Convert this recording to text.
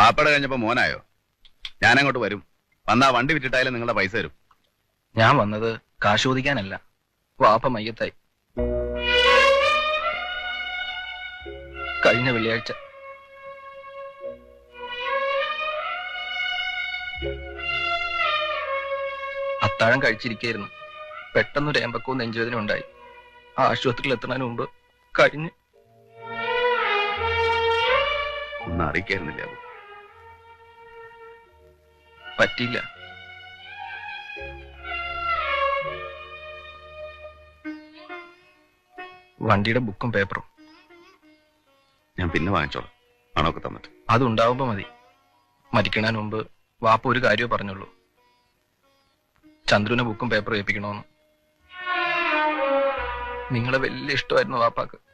വാപ്പട കഴിഞ്ഞപ്പോ മോനായോ? ഞാനങ്ങോട്ട് വരും. വന്നാ വണ്ടി വിറ്റിട്ടായാലും നിങ്ങളുടെ പൈസ തരും. ഞാൻ വന്നത് കാശ് ചോദിക്കാനല്ല. വാപ്പ മയ്യത്തായി. കഴിഞ്ഞ വെള്ളിയാഴ്ച. അത്താഴം കഴിച്ചിരിക്കായിരുന്നു. പെട്ടെന്നൊരു ഏമ്പക്കവും നെഞ്ചുവേദന ഉണ്ടായി. ആശുപത്രിയിൽ എത്തുന്നതിന് മുമ്പ് കഴിഞ്ഞ്. ഒന്നും അറിയിക്കായിരുന്നില്ല. പറ്റിയില്ല. വണ്ടിയുടെ ബുക്കും പേപ്പറും ഞാൻ പിന്നെ വാങ്ങിച്ചോളാം. പണമൊക്കെ തന്നിട്ട്. അതുണ്ടാവുമ്പോ മതി. മരിക്കണതിന് മുമ്പ് വാപ്പ ഒരു കാര്യമേ പറഞ്ഞുള്ളൂ. ചന്ദ്രുവിനെ ബുക്കും പേപ്പറും ഏൽപ്പിക്കണമെന്ന്. നിങ്ങളെ വലിയ ഇഷ്ടമായിരുന്നു വാപ്പാക്ക്.